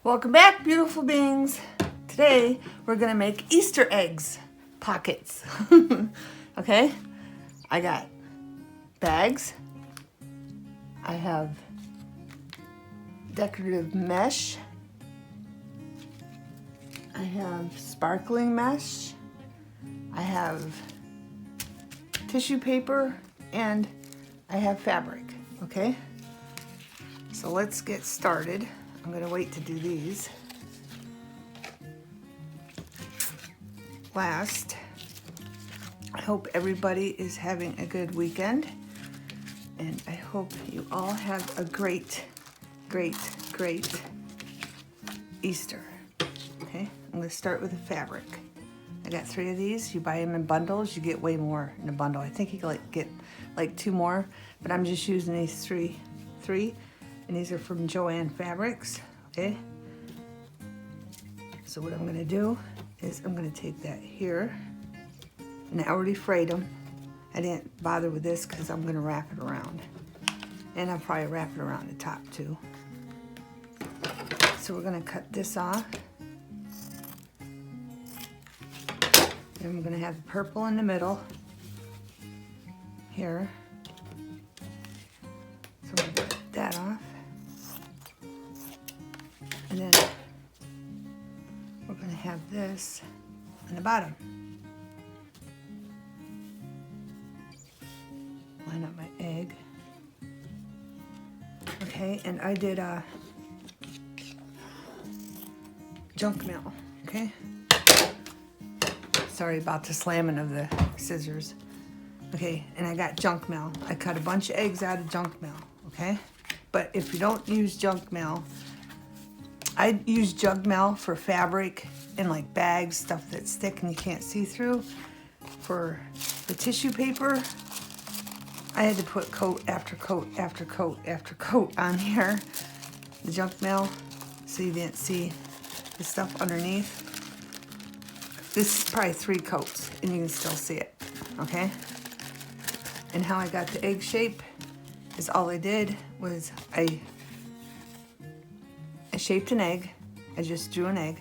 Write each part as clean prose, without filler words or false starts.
Welcome back, beautiful beings. Today we're gonna make Easter eggs pockets. Okay, I got bags. I have decorative mesh. I have sparkling mesh. I have tissue paper, and I have fabric. Okay, so let's get started. I'm gonna wait to do these last. I hope everybody is having a good weekend, and I hope you all have a great Easter. Okay, I'm gonna start with the fabric. I got 3 of these. You buy them in bundles, you get way more in a bundle. I think you can get like 2 more, but I'm just using these three, and these are from Joann Fabrics. Okay, so what I'm gonna do is I'm gonna take that here, and I already frayed them. I didn't bother with this because I'm gonna wrap it around, and I'll probably wrap it around the top too. So we're gonna cut this off, and we're gonna have the purple in the middle here. So we're gonna cut that off, and then we're gonna have this on the bottom. Line up my egg. Okay, and I did a junk mail. Okay, sorry about the slamming of the scissors. Okay, and I got junk mail. I cut a bunch of eggs out of junk mail. Okay, but if you don't use junk mail, I use junk mail for fabric and like bags, stuff that's thick and you can't see through. For the tissue paper, I had to put coat after coat after coat after coat on here, the junk mail, so you didn't see the stuff underneath. This is probably 3 coats and you can still see it, okay? And how I got the egg shape is all I did was I shaped an egg. I just drew an egg.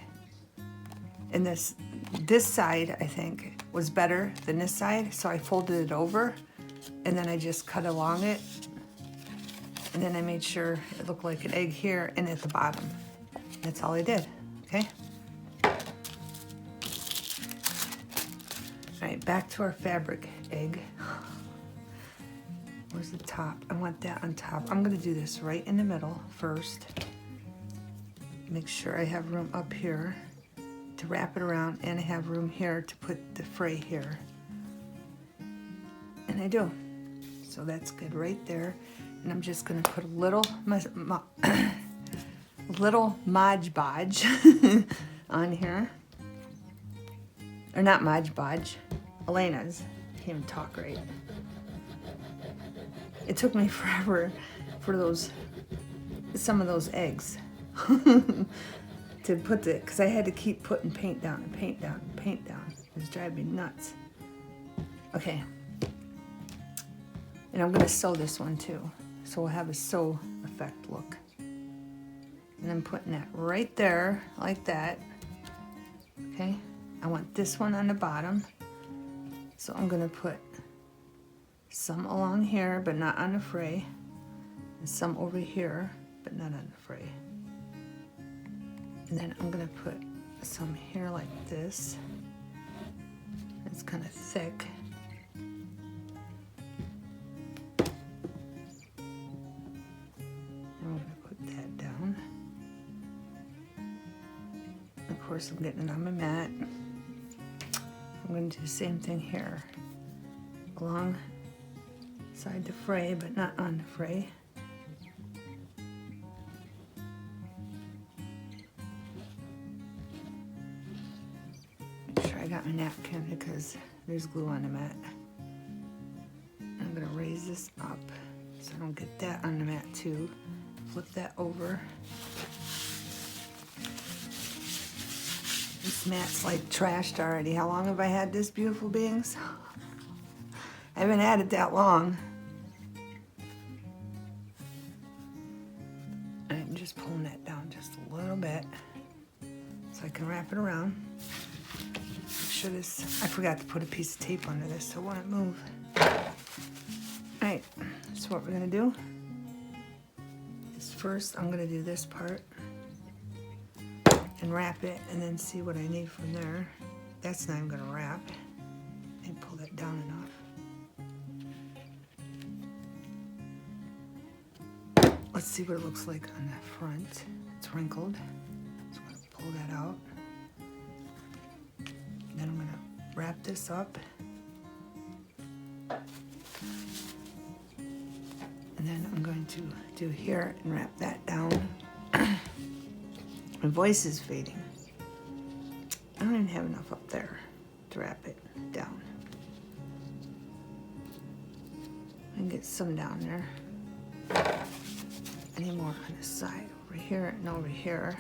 And this side, I think, was better than this side, so I folded it over, and then I just cut along it, and then I made sure it looked like an egg here and at the bottom. That's all I did, okay? All right, back to our fabric egg. Where's the top? I want that on top. I'm gonna do this right in the middle first. Make sure I have room up here to wrap it around, and I have room here to put the fray here. And I do. So that's good right there. And I'm just gonna put a little little Mod Podge on here. Or not Mod Podge, Elena's. I can't even talk right. It took me forever for some of those eggs. To put because I had to keep putting paint down and paint down and paint down. It was driving me nuts. Okay. And I'm gonna sew this one too. So we'll have a sew effect look. And I'm putting that right there, like that. Okay. I want this one on the bottom. So I'm gonna put some along here, but not on the fray. And some over here, but not on the fray. And then I'm gonna put some here like this. It's kind of thick. And we're gonna put that down. Of course, I'm getting it on my mat. I'm gonna do the same thing here. Along side the fray, but not on the fray. I got my napkin because there's glue on the mat. I'm gonna raise this up so I don't get that on the mat too. Flip that over. This mat's like trashed already. How long have I had this, beautiful beings? I haven't had it that long. I'm just pulling that down just a little bit. so I can wrap it around. Make sure this, I forgot to put a piece of tape under this so it won't move. Alright, so what we're gonna do is first I'm gonna do this part and wrap it and then see what I need from there. That's not even gonna wrap. And pull that down enough. Let's see what it looks like on that front. It's wrinkled. So I'm gonna pull that out. And then I'm gonna wrap this up. And then I'm going to do here and wrap that down. My voice is fading. I don't even have enough up there to wrap it down. I can get some down there. Any more on the side, over here and over here.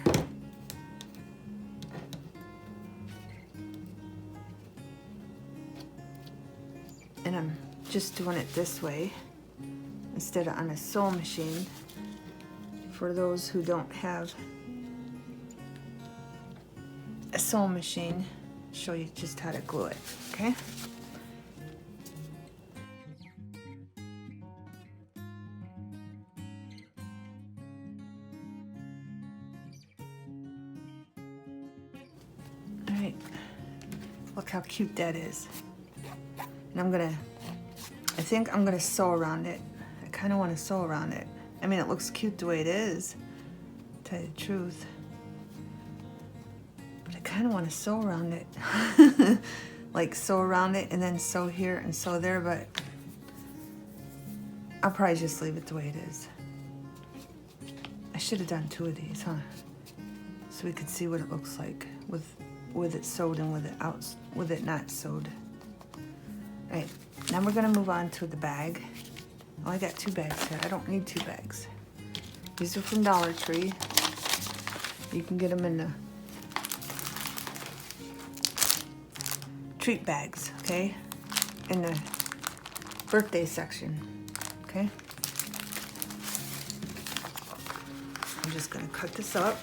And I'm just doing it this way instead of on a sewing machine. For those who don't have a sewing machine, show you just how to glue it, okay? All right, look how cute that is. And I think I'm gonna sew around it. I kind of want to sew around it. I mean, it looks cute the way it is, to tell you the truth. But I kind of want to sew around it. Like sew around it and then sew here and sew there, but I'll probably just leave it the way it is. I should have done 2 of these, huh? So we could see what it looks like with it sewed and with it not sewed. All right, now we're gonna move on to the bag. Oh, I got 2 bags here. I don't need 2 bags. These are from Dollar Tree. You can get them in the treat bags, okay? In the birthday section, okay? I'm just gonna cut this up.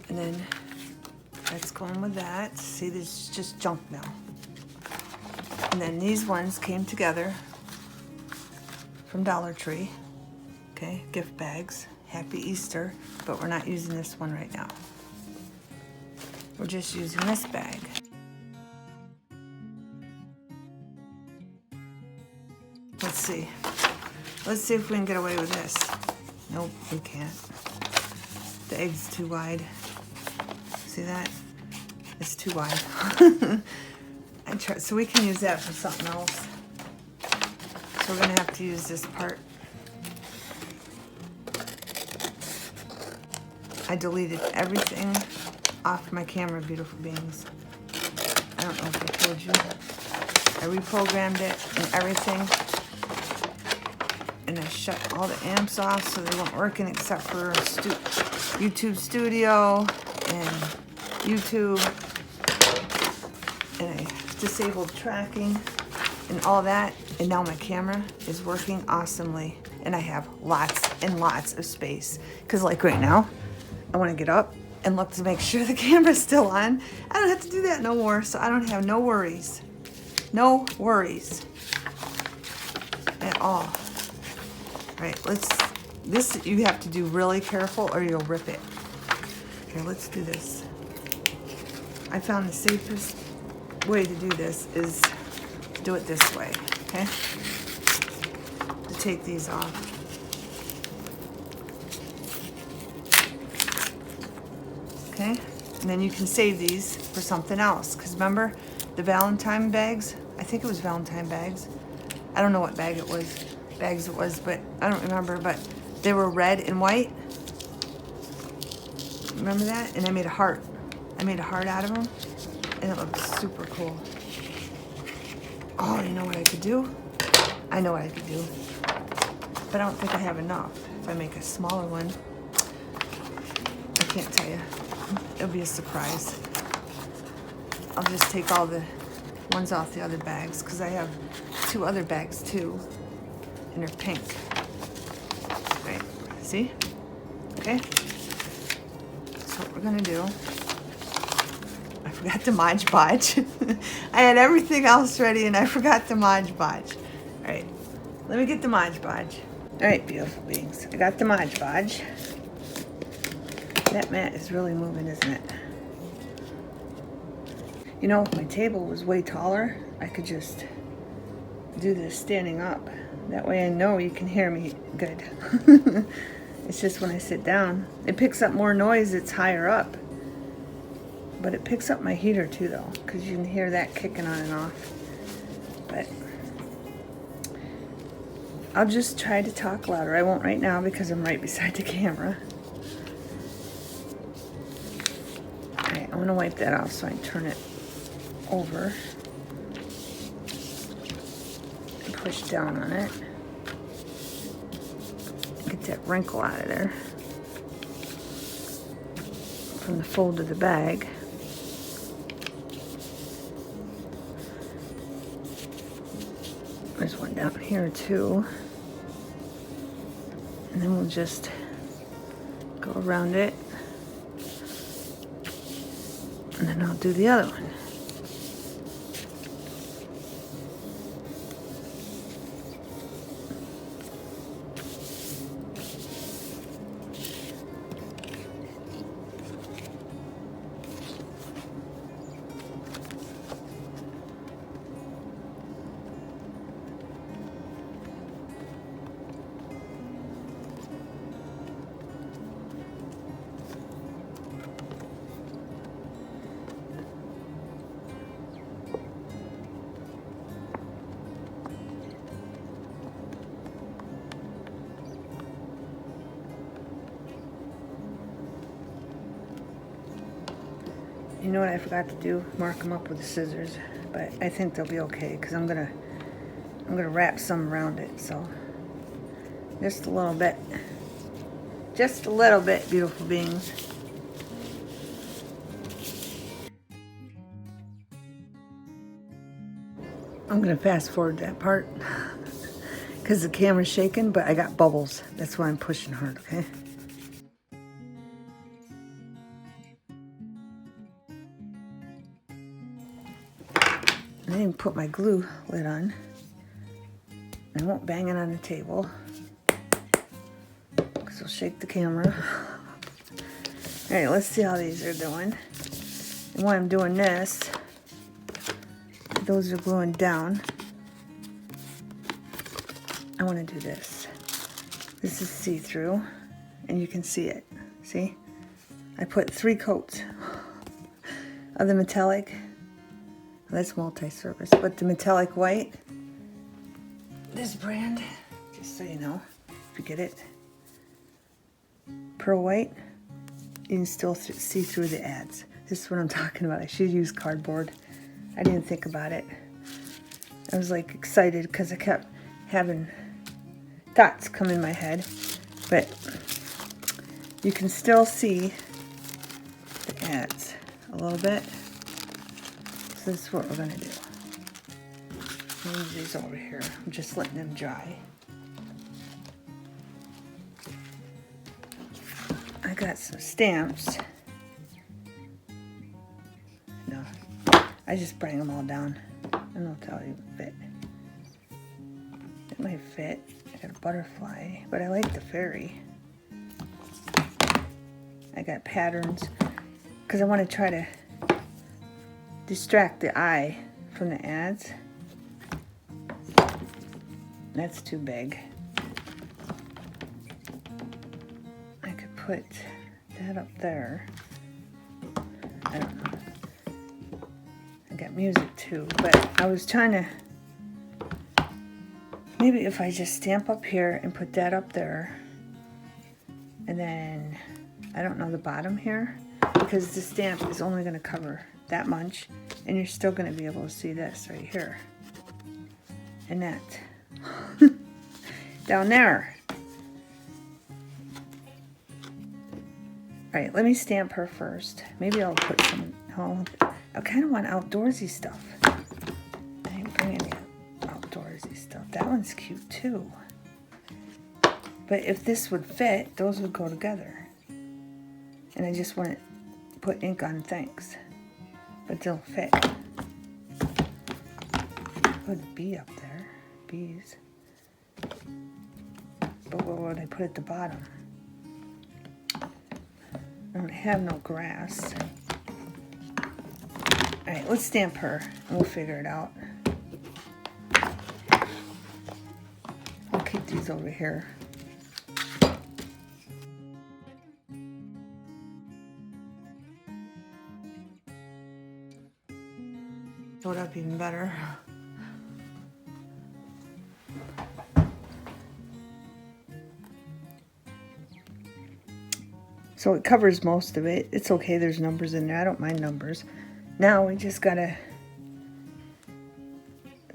And then that's going with that. See, this is just junk mail. And then these ones came together from Dollar Tree. Okay, gift bags. Happy Easter, but we're not using this one right now. We're just using this bag. Let's see. Let's see if we can get away with this. Nope, we can't. The egg's too wide. See that? It's too wide. So we can use that for something else. So we're gonna have to use this part. I deleted everything off my camera, beautiful beings. I don't know if I told you. I reprogrammed it and everything. And I shut all the amps off so they weren't working except for YouTube Studio and YouTube. And I disabled tracking and all that. And now my camera is working awesomely. And I have lots and lots of space. Because like right now, I want to get up and look to make sure the camera's still on. I don't have to do that no more, so I don't have no worries. No worries at all. Right, this you have to do really careful or you'll rip it. Here, let's do this. I found the safest way to do this is to do it this way, okay? To take these off. Okay, and then you can save these for something else. Because remember the Valentine bags? I think it was Valentine bags. I don't know what bags it was, but I don't remember, but they were red and white. Remember that? And I made a heart. I made a heart out of them, and it looked super cool. Oh, you know what I could do? I know what I could do. But I don't think I have enough. If I make a smaller one, I can't tell you. It'll be a surprise. I'll just take all the ones off the other bags because I have 2 other bags too, and they're pink. Right, see? Okay? That's what we're gonna do. I forgot the Mod Podge. I had everything else ready and I forgot the Mod Podge. All right, let me get the Mod Podge. All right, beautiful beings. I got the Mod Podge. That mat is really moving, isn't it? You know, if my table was way taller, I could just do this standing up. That way I know you can hear me good. It's just when I sit down, it picks up more noise, it's higher up. But it picks up my heater too though, because you can hear that kicking on and off. But I'll just try to talk louder. I won't right now because I'm right beside the camera. Alright, I'm gonna wipe that off so I can turn it over and push down on it. Get that wrinkle out of there from the fold of the bag. There's one down here too. And then we'll just go around it. And then I'll do the other one. You know what I forgot to do? Mark them up with the scissors, but I think they'll be okay because I'm gonna wrap some around it. So just a little bit, beautiful beings. I'm gonna fast forward that part because the camera's shaking, but I got bubbles. That's why I'm pushing hard. Okay. I didn't put my glue lid on. I won't bang it on the table because it'll shake the camera. All right, let's see how these are doing. And while I'm doing this, those are gluing down. I want to do this. This is see-through, and you can see it. See? I put 3 coats of the metallic. That's multi-surface, but the metallic white, this brand, just so you know, if you get it, pearl white, you can still see through the ads. This is what I'm talking about. I should use cardboard. I didn't think about it. I was like excited because I kept having thoughts come in my head, but you can still see the ads a little bit. So this is what we're gonna do. Move these over here. I'm just letting them dry. I got some stamps. No, I just bring them all down. I don't know if that'll even fit. It might fit. I got a butterfly, but I like the fairy. I got patterns because I want to try to distract the eye from the ads. That's too big. I could put that up there. I don't know. I got music too, but I was trying to, maybe if I just stamp up here and put that up there, and then, I don't know, the bottom here, because the stamp is only going to cover that much, and you're still going to be able to see this right here. Annette. Down there. Alright, let me stamp her first. Maybe I'll put some, oh, I kind of want outdoorsy stuff. I didn't bring any outdoorsy stuff. That one's cute too. But if this would fit, those would go together. And I just want to put ink on things. But they'll fit. Put a bee up there. Bees. But what would I put at the bottom? I don't have no grass. Alright, let's stamp her and we'll figure it out. I'll keep these over here. Show it up even better. So it covers most of it. It's okay, there's numbers in there. I don't mind numbers. Now we just gotta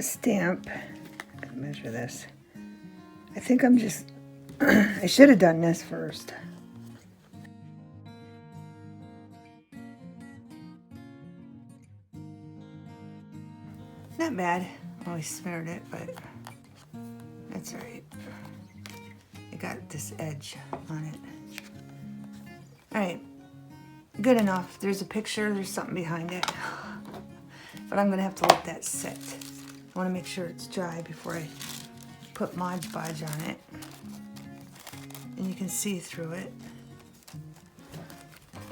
stamp. I'm gonna measure this. I think I'm just, I should have done this first. Not bad. I always smeared it, but that's all right. I got this edge on it. All right, good enough. There's a picture, there's something behind it. But I'm gonna have to let that sit. I wanna make sure it's dry before I put Mod Podge on it. And you can see through it.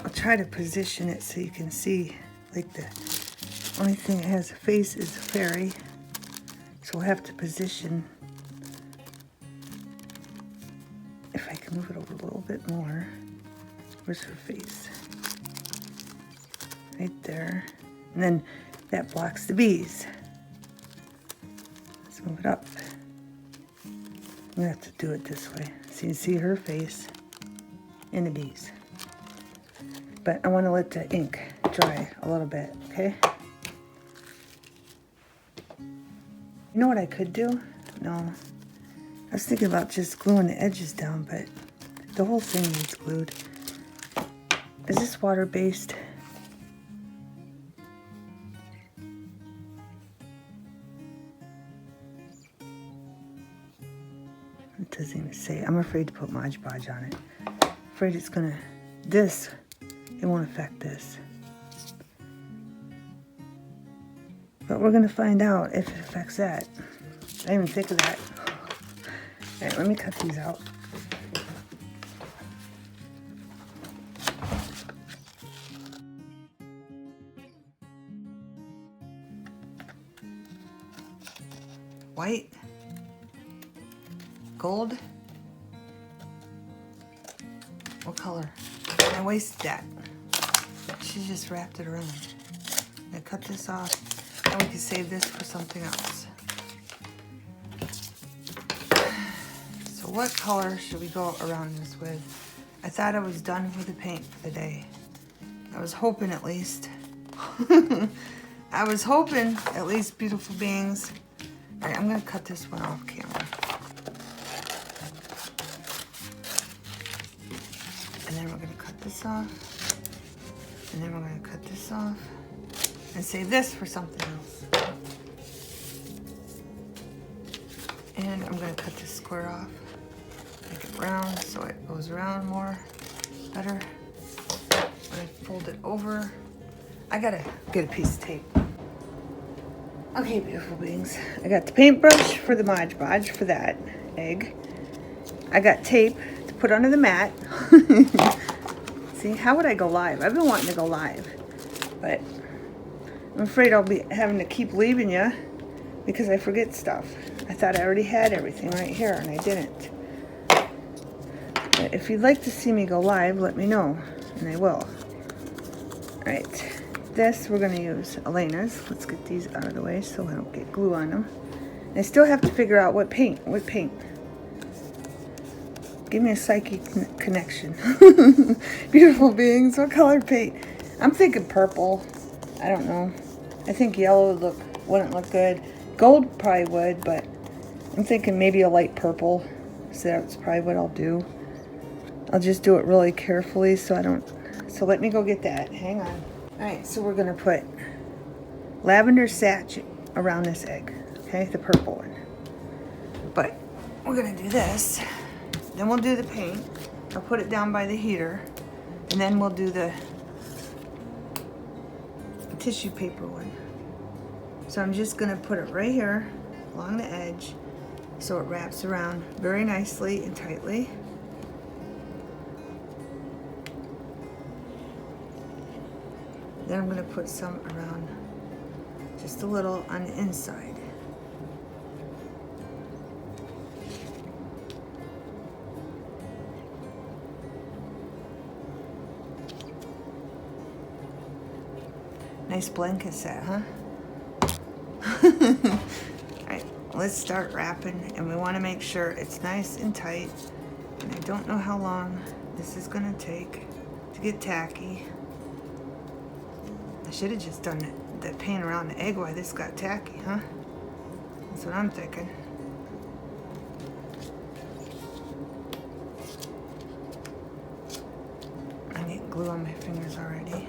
I'll try to position it so you can see, like the only thing that has a face is a fairy. So we'll have to position. If I can move it over a little bit more. Where's her face? Right there. And then that blocks the bees. Let's move it up. I'm gonna have to do it this way. So you can see her face and the bees. But I want to let the ink dry a little bit, okay? You know what I could do? No. I was thinking about just gluing the edges down, but the whole thing needs glued. Is this water-based? It doesn't even say. I'm afraid to put Mod Podge on it. Afraid it's gonna, this, it won't affect this. But we're gonna find out if it affects that. I didn't even think of that. All right, let me cut these out. White, gold, what color? I wasted that. She just wrapped it around. I cut this off, and we can save this for something else. So what color should we go around this with? I thought I was done with the paint for the day. I was hoping at least. I was hoping at least, beautiful beings. All right, I'm gonna cut this one off camera. And then we're gonna cut this off. And then we're gonna cut this off. And save this for something else. And I'm gonna cut this square off. Make it round so it goes around more, better. I'm gonna fold it over. I gotta get a piece of tape. Okay, beautiful beings. I got the paintbrush for the Mod Podge for that egg. I got tape to put under the mat. See, how would I go live? I've been wanting to go live, but I'm afraid I'll be having to keep leaving you because I forget stuff. I thought I already had everything right here, and I didn't. But if you'd like to see me go live, let me know, and I will. All right. This we're going to use Elena's. Let's get these out of the way so I don't get glue on them. And I still have to figure out what paint. Give me a psychic connection. Beautiful beings, what color paint? I'm thinking purple. I don't know. I think yellow wouldn't look good. Gold probably would, but I'm thinking maybe a light purple. So that's probably what I'll do. I'll just do it really carefully so I don't... So let me go get that. Hang on. Alright, so we're going to put lavender sachet around this egg. Okay, the purple one. But we're going to do this. Then we'll do the paint. I'll put it down by the heater. And then we'll do the tissue paper one. So I'm just going to put it right here along the edge so it wraps around very nicely and tightly. Then I'm going to put some around just a little on the inside. Nice blanket set, huh? Alright, let's start wrapping, and we want to make sure it's nice and tight. And I don't know how long this is going to take to get tacky. I should have just done the paint around the egg while this got tacky, huh? That's what I'm thinking. I'm getting glue on my fingers already.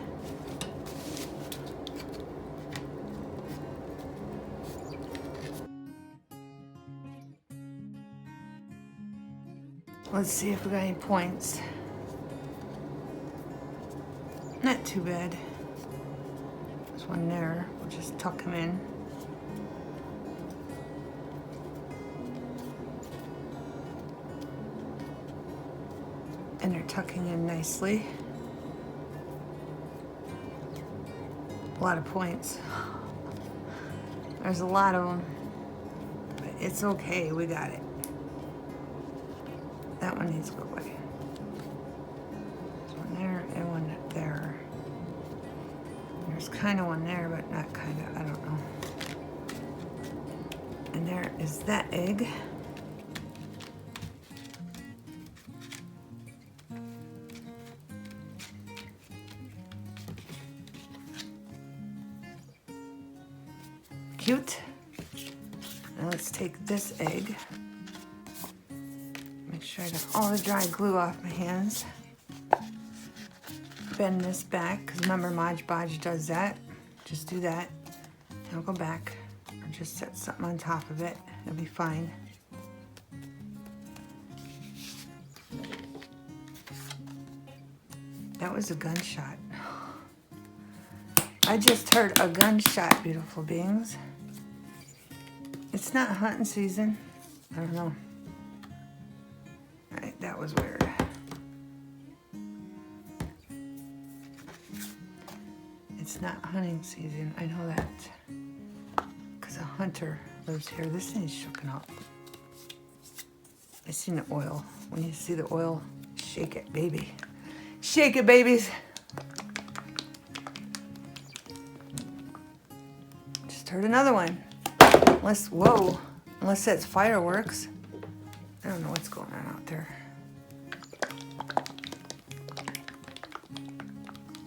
Let's see if we got any points. Not too bad. There's one there. We'll just tuck them in. And they're tucking in nicely. A lot of points. There's a lot of them. But it's okay, we got it. That one needs to go away. There's one there and one there. There's kind of one there, but not kind of, I don't know. And there is that egg. Cute. Now let's take this egg. Make sure I got all the dry glue off my hands. Bend this back, because remember Mod Podge does that. Just do that. And I'll go back. Or just set something on top of it. It'll be fine. That was a gunshot. I just heard a gunshot, beautiful beings. It's not hunting season. I don't know. Alright, that was weird. It's not hunting season, I know that. Because a hunter lives here. This thing is shooken up. I seen the oil. When you see the oil, shake it, baby. Shake it, babies. Just heard another one. Unless, whoa, unless that's fireworks. I don't know what's going on out there.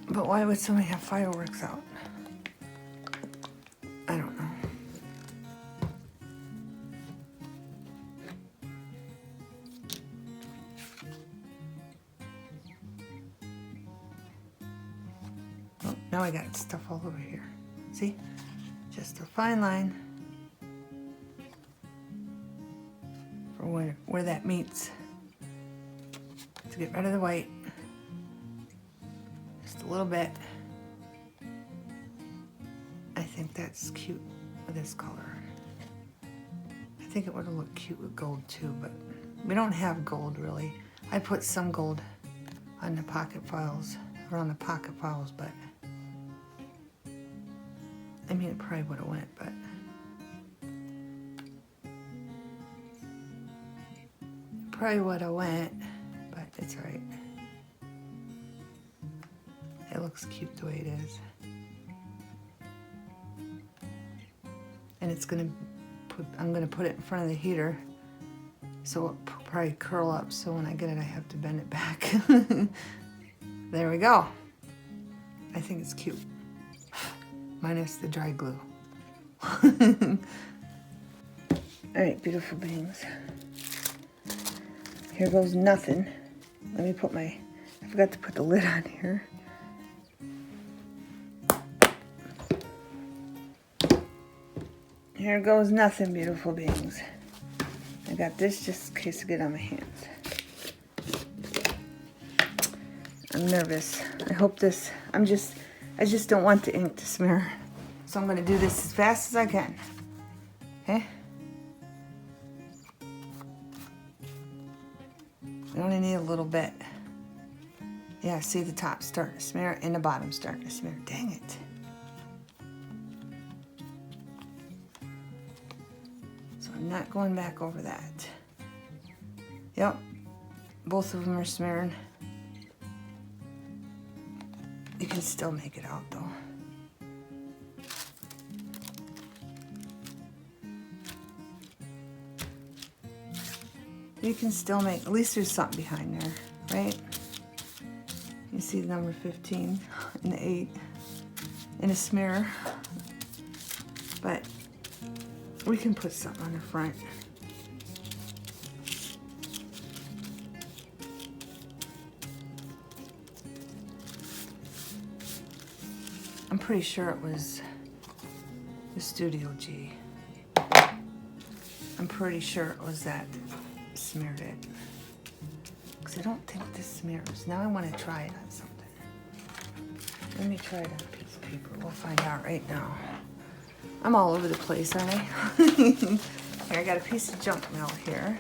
But why would somebody have fireworks out? I don't know. Oh, now I got stuff all over here. See? Just a fine line for where that meets. To get rid of the white. Just a little bit. I think that's cute with this color. I think it would have looked cute with gold too, but we don't have gold really. I put some gold on the pocket files, around the pocket files, but I mean, it probably would have went, but probably would have went, but it's all right. It looks cute the way it is. And it's gonna I'm gonna put it in front of the heater, so it'll probably curl up, so when I get it, I have to bend it back. There we go. I think it's cute. Minus the dry glue. All right, beautiful beings. Here goes nothing. Let me put I forgot to put the lid on here. Here goes nothing, beautiful beings. I got this just in case I get on my hands. I'm nervous. I hope this, I just don't want the ink to smear. So I'm gonna do this as fast as I can. Okay? I only need a little bit. Yeah, see the top starting to smear and the bottom starting to smear. Dang it. So I'm not going back over that. Yep, both of them are smearing. You can still make it out though. You can still make, at least there's something behind there, right? You see the number 15 and the 8 and a smear. But we can put something on the front. I'm pretty sure it was the Studio G. I'm pretty sure it was that smeared it. Because I don't think this smears. Now I want to try it on something. Let me try it on a piece of paper. We'll find out right now. I'm all over the place, aren't I? Here, I got a piece of junk mail here.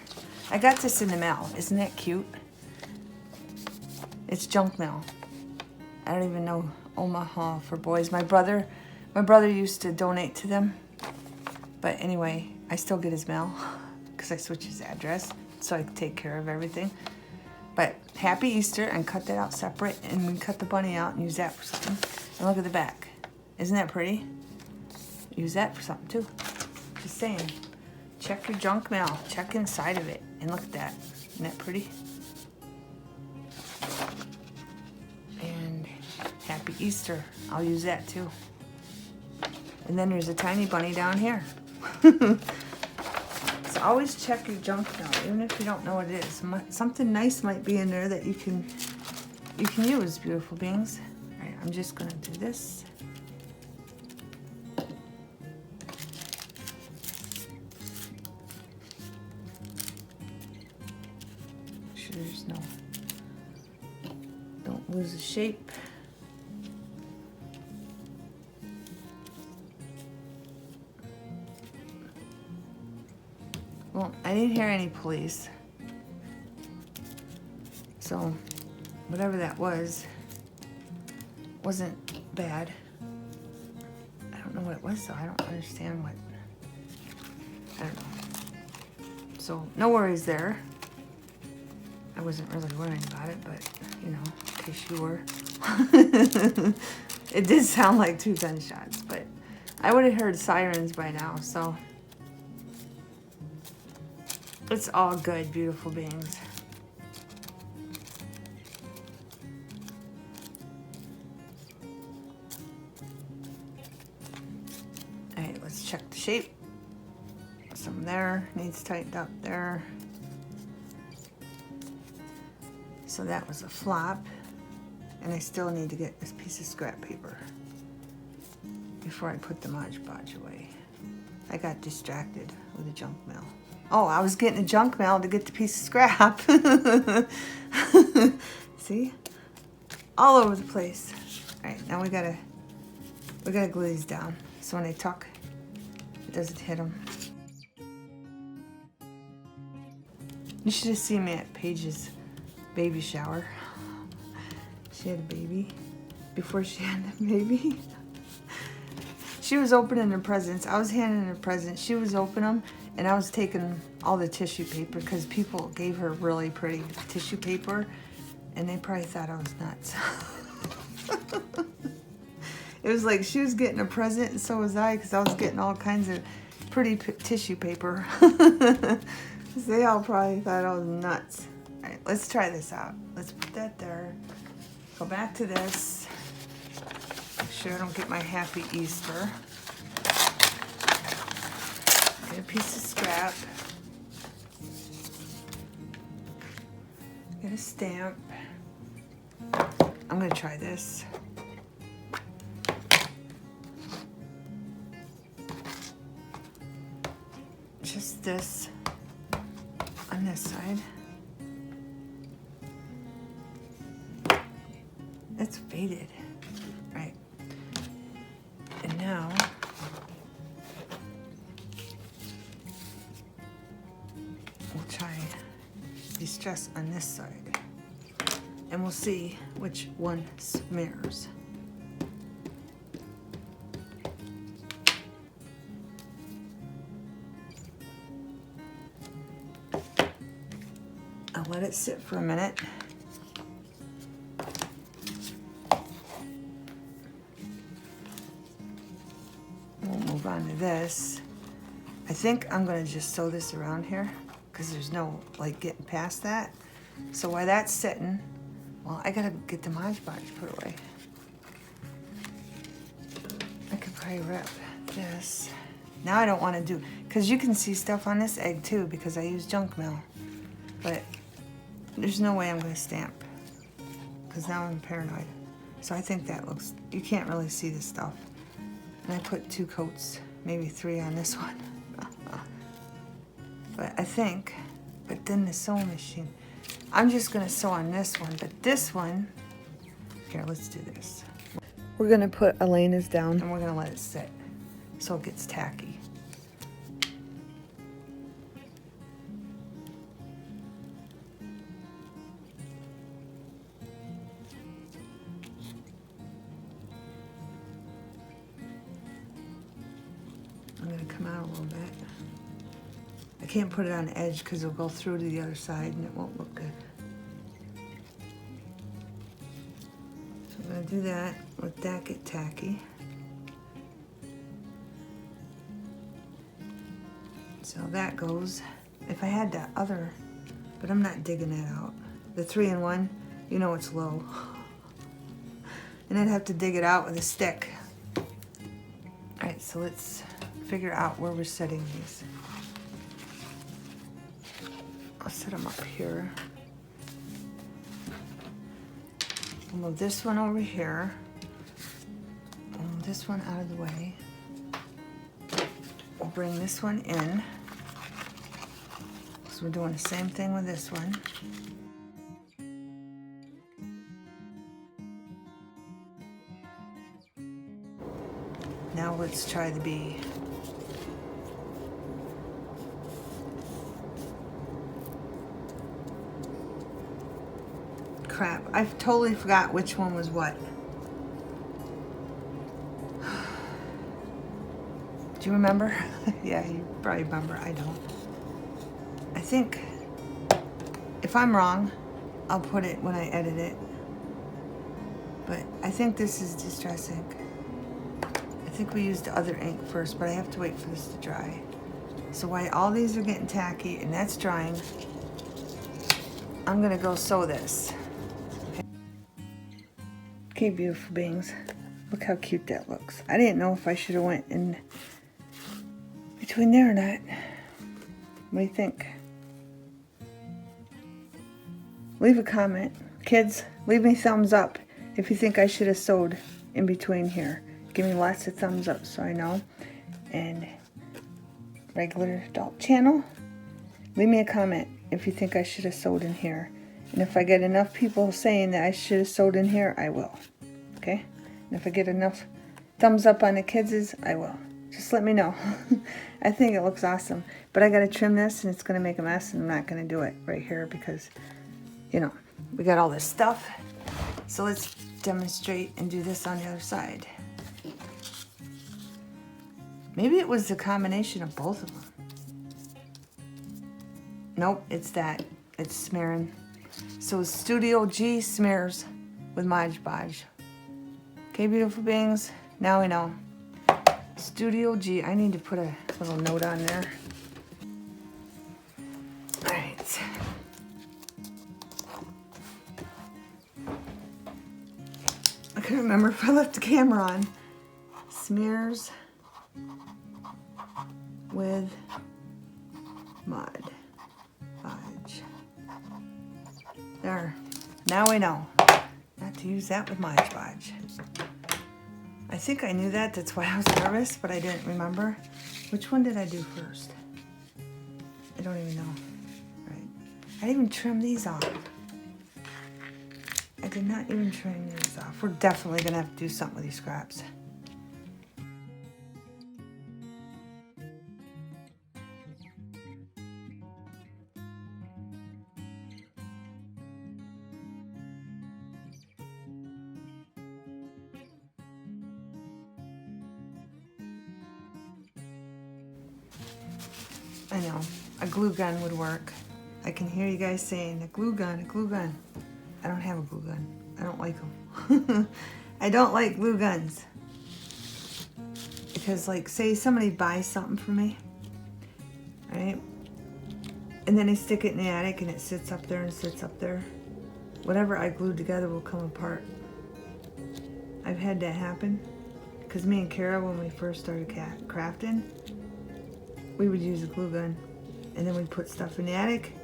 I got this in the mail. Isn't that cute? It's junk mail. I don't even know. Omaha for boys. My brother used to donate to them. But anyway, I still get his mail because I switch his address so I can take care of everything. But happy Easter, and cut that out separate, and we cut the bunny out and use that for something. And look at the back. Isn't that pretty? Use that for something too. Just saying. Check your junk mail. Check inside of it. And look at that. Isn't that pretty? And happy Easter. I'll use that too. And then there's a tiny bunny down here. So always check your junk mail, even if you don't know what it is. Something nice might be in there that you can use, beautiful beings. All right, I'm just gonna do this. Make sure there's no, don't lose the shape. Well, I didn't hear any police. So, whatever that was, wasn't bad. I don't know what it was though. I don't understand what, I don't know. So, no worries there. I wasn't really worrying about it, but, you know, in case you were. It did sound like 2 gunshots, but I would have heard sirens by now, so. It's all good, beautiful beings. All right, let's check the shape. Some there, needs tightened up there. So that was a flop. And I still need to get this piece of scrap paper before I put the Mod Podge away. I got distracted with the junk mail. Oh, I was getting a junk mail to get the piece of scrap. See? All over the place. All right, now we gotta glue these down so when they tuck, it doesn't hit them. You should have seen me at Paige's baby shower. She had a baby before she had a baby. She was opening her presents. I was handing her presents. She was opening them, and I was taking all the tissue paper because people gave her really pretty tissue paper, and they probably thought I was nuts. It was like she was getting a present, and so was I, because I was getting all kinds of pretty tissue paper. They all probably thought I was nuts. All right, let's try this out. Let's put that there. Go back to this. Make sure I don't get my happy Easter. Get a piece of scrap. Get a stamp. I'm gonna try this. Just this on this side. It's faded, right? And now we'll try distress on this side, and we'll see which one smears. I'll let it sit for a minute. We'll move on to this. I think I'm gonna just sew this around here because there's no like getting past that. So while that's sitting, well, I gotta get the Mod Podge put away. I could probably rip this. Now I don't want to do, because you can see stuff on this egg too because I use junk mail. But there's no way I'm gonna stamp because now I'm paranoid. So I think that looks, you can't really see this stuff. And I put 2 coats, maybe 3 on this one. But I think, but then the sewing machine, I'm just gonna sew on this one, but this one, here, let's do this. We're gonna put Elena's down and we're gonna let it sit so it gets tacky. I'm gonna come out a little bit. I can't put it on the edge because it'll go through to the other side and it won't look good. So I'm gonna do that, let that get tacky. So that goes. If I had that other, but I'm not digging that out. The 3-in-1, you know it's low. And I'd have to dig it out with a stick. All right, so let's figure out where we're setting these. I'll set them up here. I'll move this one over here. I'll move this one out of the way. We'll bring this one in. So we're doing the same thing with this one. Now let's try the bee. Crap, I totally forgot which one was what. Do you remember? Yeah, you probably remember, I don't. I think, if I'm wrong, I'll put it when I edit it. But I think this is distress ink. I think we used the other ink first, but I have to wait for this to dry. So while all these are getting tacky and that's drying, I'm gonna go sew this. Okay, beautiful beings. Look how cute that looks. I didn't know if I should have went in between there or not. What do you think? Leave a comment. Kids, leave me thumbs up if you think I should have sewed in between here. Give me lots of thumbs up so I know. And regular adult channel, leave me a comment if you think I should have sewed in here. And if I get enough people saying that I should have sewed in here, I will. Okay? And if I get enough thumbs up on the kids', I will. Just let me know. I think it looks awesome. But I gotta trim this and it's gonna make a mess and I'm not gonna do it right here because, you know, we got all this stuff. So let's demonstrate and do this on the other side. Maybe it was the combination of both of them. Nope, it's that. It's smearing. So Studio G smears with Mod Podge. Okay, beautiful beings, now we know. Studio G, I need to put a little note on there. All right. I couldn't remember if I left the camera on. Smears with There. Now I know not to use that with Mod Podge. I think I knew that. That's why I was nervous, but I didn't remember. Which one did I do first? I don't even know. Right. I didn't even trim these off. I did not even trim these off. We're definitely going to have to do something with these scraps. I know, a glue gun would work. I can hear you guys saying, a glue gun, a glue gun. I don't have a glue gun. I don't like them. I don't like glue guns. Because like, say somebody buys something for me, right? And then I stick it in the attic and it sits up there and sits up there. Whatever I glued together will come apart. I've had that happen. Because me and Kara, when we first started crafting, we would use a glue gun, and then we'd put stuff in the attic,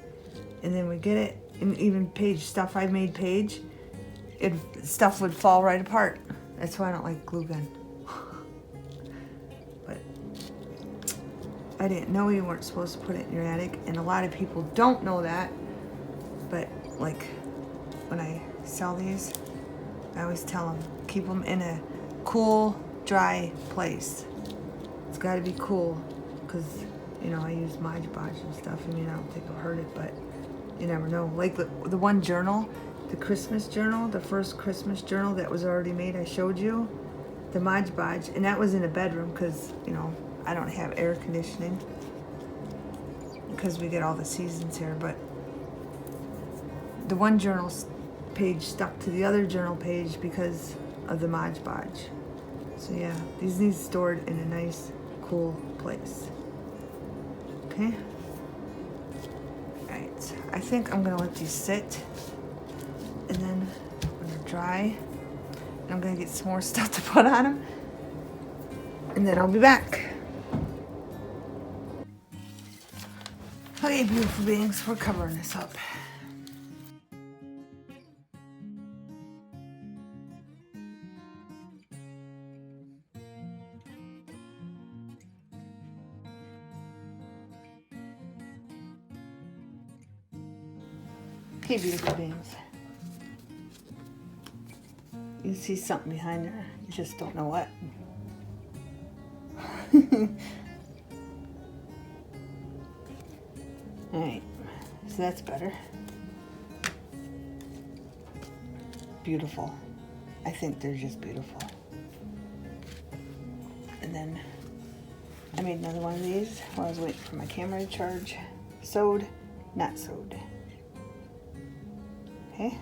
and then we'd get it, and even Paige, stuff I made Paige, stuff would fall right apart. That's why I don't like glue gun. But I didn't know you weren't supposed to put it in your attic, and a lot of people don't know that. But like when I sell these, I always tell them, keep them in a cool, dry place. It's got to be cool. Because, you know, I use Mod Podge and stuff. I mean, I don't think it'll hurt it, but you never know. Like the one journal, the Christmas journal, the first Christmas journal that was already made, I showed you, the Mod Podge, and that was in a bedroom because, you know, I don't have air conditioning because we get all the seasons here, but the one journal page stuck to the other journal page because of the Mod Podge. So yeah, these need stored in a nice, cool place. Okay. Alright, I think I'm gonna let these sit, and then when they're dry, I'm gonna get some more stuff to put on them, and then I'll be back. Okay, beautiful beings, we're covering this up. Okay, beautiful beings. You see something behind there. You just don't know what. Alright, so that's better. Beautiful. I think they're just beautiful. And then I made another one of these while I was waiting for my camera to charge. Sewed, not sewed. Okay,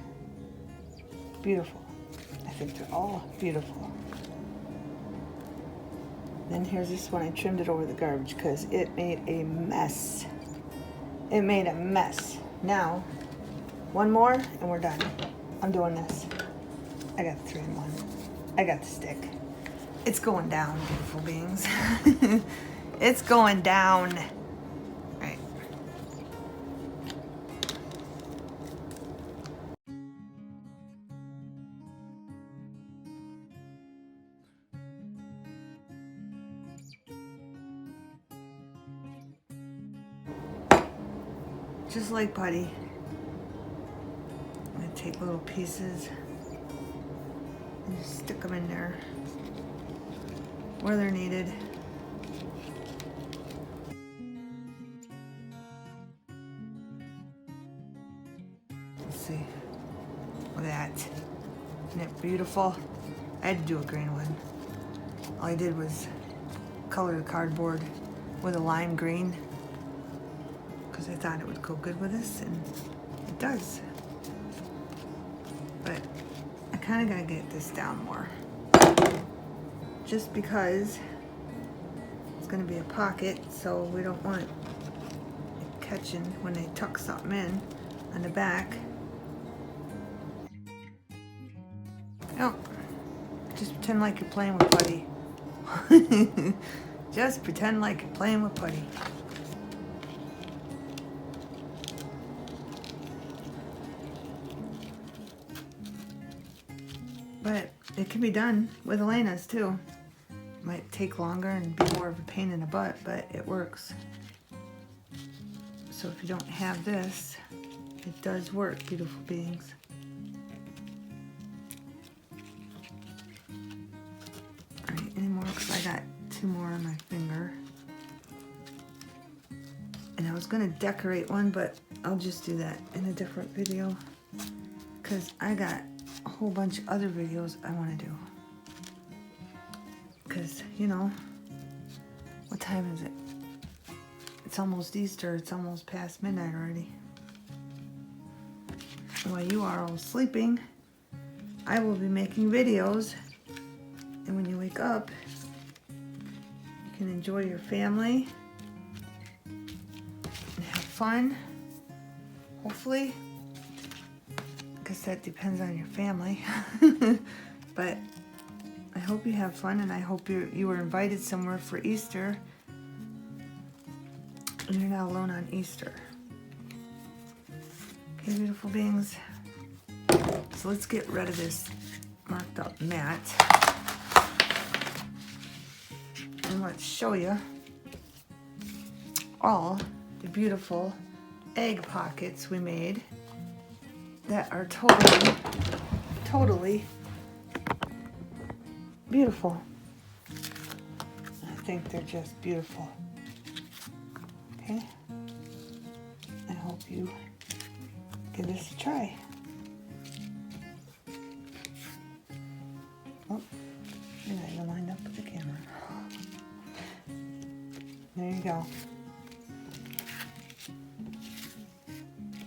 beautiful. I think they're all beautiful. Then here's this one. I trimmed it over the garbage because it made a mess. It made a mess. Now, one more and we're done. I'm doing this. I got the 3-in-1. I got the stick. It's going down, beautiful beings. It's going down. Right. Just like putty. I'm gonna take little pieces and just stick them in there where they're needed. Let's see. Look at that. Isn't it beautiful? I had to do a green one. All I did was color the cardboard with a lime green because I thought it would go good with this, and it does. But I kind of gotta get this down more, just because it's gonna be a pocket, so we don't want it catching when they tuck something in on the back. No, just pretend like you're playing with putty. Just pretend like you're playing with putty. But it can be done with Elena's too. Might take longer and be more of a pain in the butt, but it works. So if you don't have this, it does work, beautiful beings. Alright, any more? Because I got 2 more on my finger. And I was going to decorate one, but I'll just do that in a different video. Because I got a whole bunch of other videos I want to do. Because, you know, what time is it? It's almost Easter. It's almost past midnight already. While you are all sleeping, I will be making videos. And when you wake up, you can enjoy your family and have fun, hopefully. I guess that depends on your family. But I hope you have fun, and I hope you were invited somewhere for Easter. And you're not alone on Easter. Okay, beautiful beings. So let's get rid of this marked up mat. And let's show you all the beautiful egg pockets we made that are totally beautiful. I think they're just beautiful. Okay, I hope you give this a try. Oh, you're not even lined up with the camera. There you go.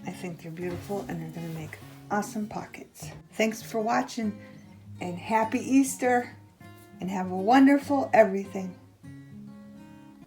I think they're beautiful, and they're going to make awesome pockets. Thanks for watching, and happy Easter, and have a wonderful everything.